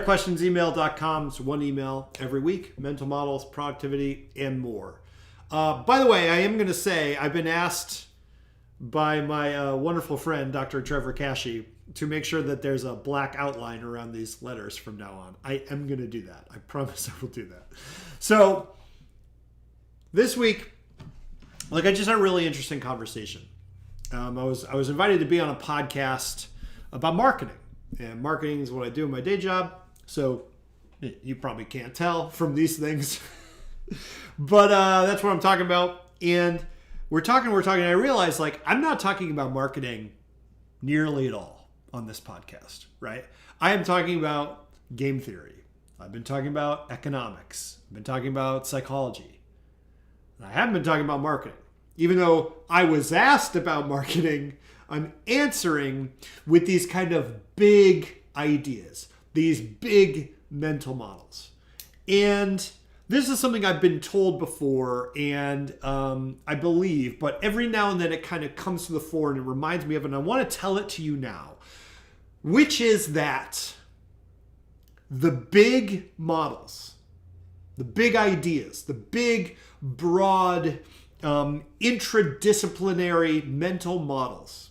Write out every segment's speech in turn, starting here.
MentalQuestionsEmail.com. It's one email every week. Mental models, productivity, and more. By the way, I am going to say I've been asked by my wonderful friend, Dr. Trevor Kashey, to make sure that there's a black outline around these letters from now on. I am going to do that. I promise I will do that. So this week, I just had a really interesting conversation. I was invited to be on a podcast about marketing. And marketing is what I do in my day job. So you probably can't tell from these things. But that's what I'm talking about. And we're talking. And I realized, I'm not talking about marketing nearly at all on this podcast, right? I am talking about game theory. I've been talking about economics. I've been talking about psychology. I haven't been talking about marketing. Even though I was asked about marketing, I'm answering with these kind of big ideas, these big mental models. And this is something I've been told before, and I believe, but every now and then it kind of comes to the fore and it reminds me of it, and I want to tell it to you now, which is that the big models, the big ideas, the big, broad, interdisciplinary mental models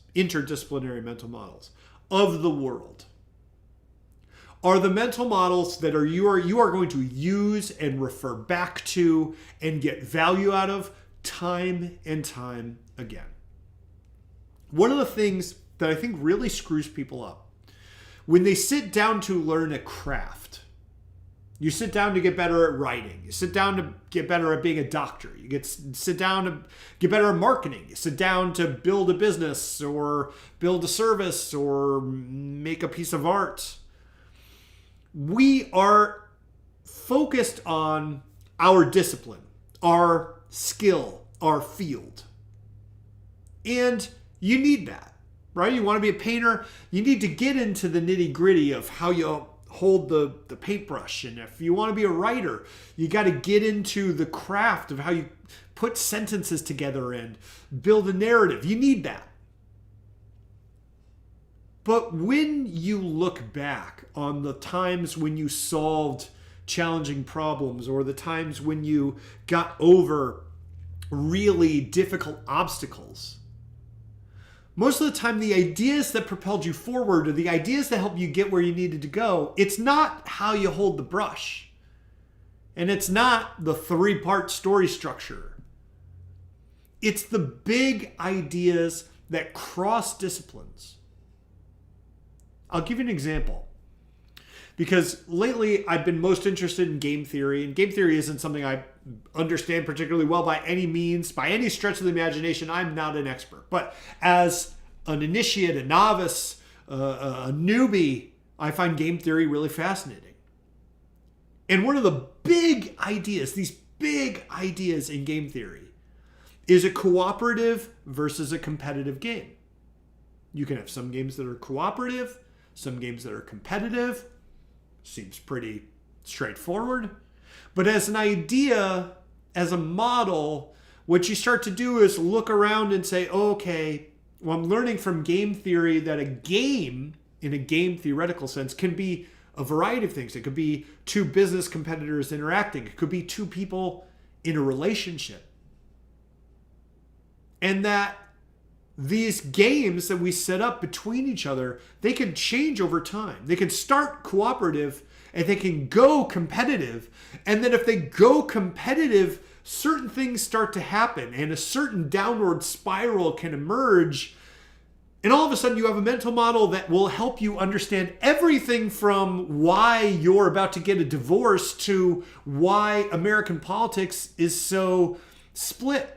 of the world are the mental models that you are going to use and refer back to and get value out of time and time again. One of the things that I think really screws people up when they sit down to learn a craft, you sit down to get better at writing. You sit down to get better at being a doctor. Sit down to get better at marketing. You sit down to build a business or build a service or make a piece of art. We are focused on our discipline, our skill, our field. And you need that, right? You want to be a painter, you need to get into the nitty-gritty of how you hold the paintbrush. And if you want to be a writer, you got to get into the craft of how you put sentences together and build a narrative. You need that. But when you look back on the times when you solved challenging problems or the times when you got over really difficult obstacles, most of the time the ideas that propelled you forward or the ideas that helped you get where you needed to go, it's not how you hold the brush. And it's not the 3-part story structure. It's the big ideas that cross disciplines. I'll give you an example. Because lately I've been most interested in game theory. And game theory isn't something I understand particularly well by any means. By any stretch of the imagination, I'm not an expert. But as an initiate, a novice, a newbie, I find game theory really fascinating. And one of the big ideas, these big ideas in game theory, is a cooperative versus a competitive game. You can have some games that are cooperative, some games that are competitive. Seems pretty straightforward. But as an idea, as a model, what you start to do is look around and say, okay, well, I'm learning from game theory that a game, in a game theoretical sense, can be a variety of things. It could be two business competitors interacting. It could be two people in a relationship. And that these games that we set up between each other, they can change over time. They can start cooperative and they can go competitive. And then if they go competitive, certain things start to happen and a certain downward spiral can emerge. And all of a sudden you have a mental model that will help you understand everything from why you're about to get a divorce to why American politics is so split.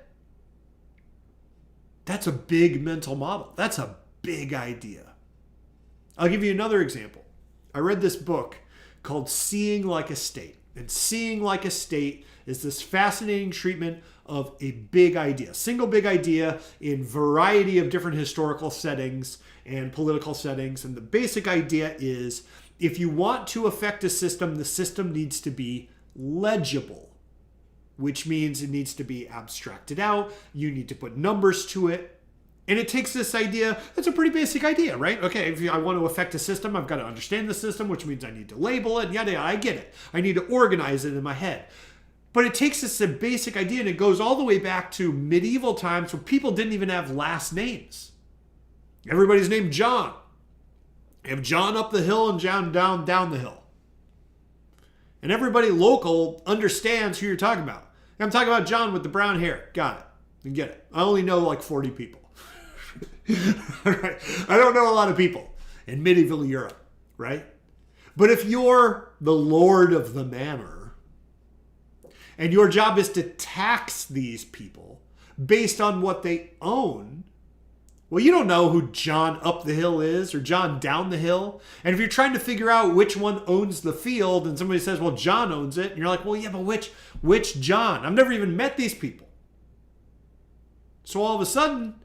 That's a big mental model. That's a big idea. I'll give you another example. I read this book called Seeing Like a State. And Seeing Like a State is this fascinating treatment of a big idea, single big idea in variety of different historical settings and political settings. And the basic idea is if you want to affect a system, the system needs to be legible, which means it needs to be abstracted out. You need to put numbers to it. And it takes this idea, it's a pretty basic idea, right? Okay, if I want to affect a system, I've got to understand the system, which means I need to label it, yada, yada. I get it. I need to organize it in my head. But it takes this a basic idea and it goes all the way back to medieval times where people didn't even have last names. Everybody's named John. You have John up the hill and John down the hill. And everybody local understands who you're talking about. I'm talking about John with the brown hair. Got it. You get it. I only know like 40 people. All right. I don't know a lot of people in medieval Europe, right? But if you're the lord of the manor and your job is to tax these people based on what they own, well, you don't know who John up the hill is or John down the hill. And if you're trying to figure out which one owns the field and somebody says, well, John owns it. And you're like, well, yeah, but which John? I've never even met these people. So all of a sudden,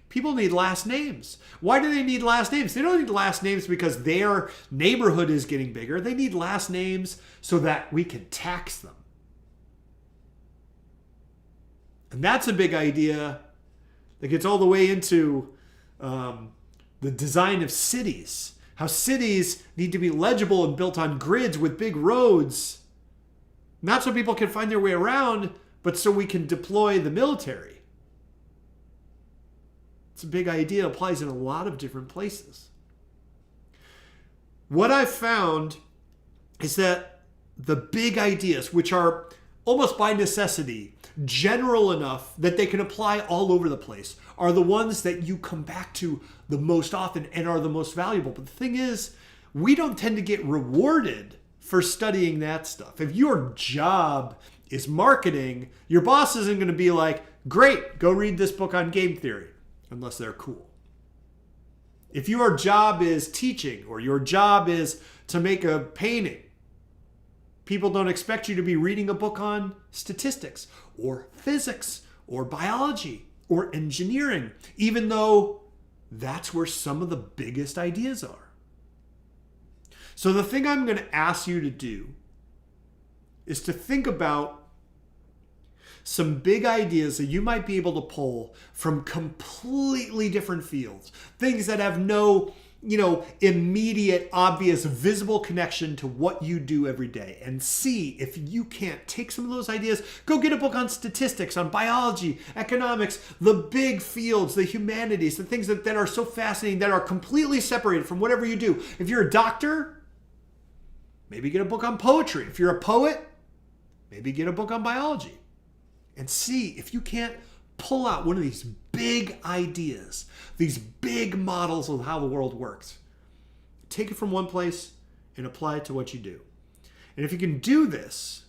people need last names. Why do they need last names? They don't need last names because their neighborhood is getting bigger. They need last names so that we can tax them. And that's a big idea that gets all the way into the design of cities. How cities need to be legible and built on grids with big roads. Not so people can find their way around, but so we can deploy the military. It's a big idea. It applies in a lot of different places. What I've found is that the big ideas, which are almost by necessity general enough that they can apply all over the place, are the ones that you come back to the most often and are the most valuable. But the thing is, we don't tend to get rewarded for studying that stuff. If your job is marketing, your boss isn't going to be like, great, go read this book on game theory. Unless they're cool. If your job is teaching or your job is to make a painting, people don't expect you to be reading a book on statistics or physics or biology or engineering, even though that's where some of the biggest ideas are. So the thing I'm going to ask you to do is to think about some big ideas that you might be able to pull from completely different fields. Things that have no, immediate, obvious, visible connection to what you do every day. And see if you can't take some of those ideas, go get a book on statistics, on biology, economics, the big fields, the humanities, the things that are so fascinating, that are completely separated from whatever you do. If you're a doctor, maybe get a book on poetry. If you're a poet, maybe get a book on biology. And see if you can't pull out one of these big ideas, these big models of how the world works. Take it from one place and apply it to what you do. And if you can do this,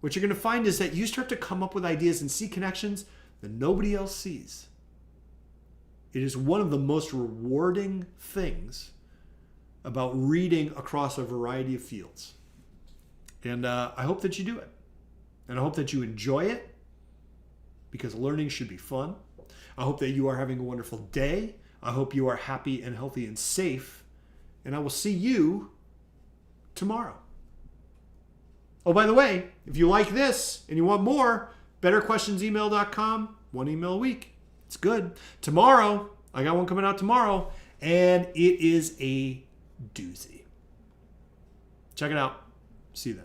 what you're going to find is that you start to come up with ideas and see connections that nobody else sees. It is one of the most rewarding things about reading across a variety of fields. And I hope that you do it. And I hope that you enjoy it, because learning should be fun. I hope that you are having a wonderful day. I hope you are happy and healthy and safe. And I will see you tomorrow. Oh, by the way, if you like this and you want more, betterquestionsemail.com, 1 email a week. It's good. Tomorrow, I got one coming out tomorrow, and it is a doozy. Check it out. See you then.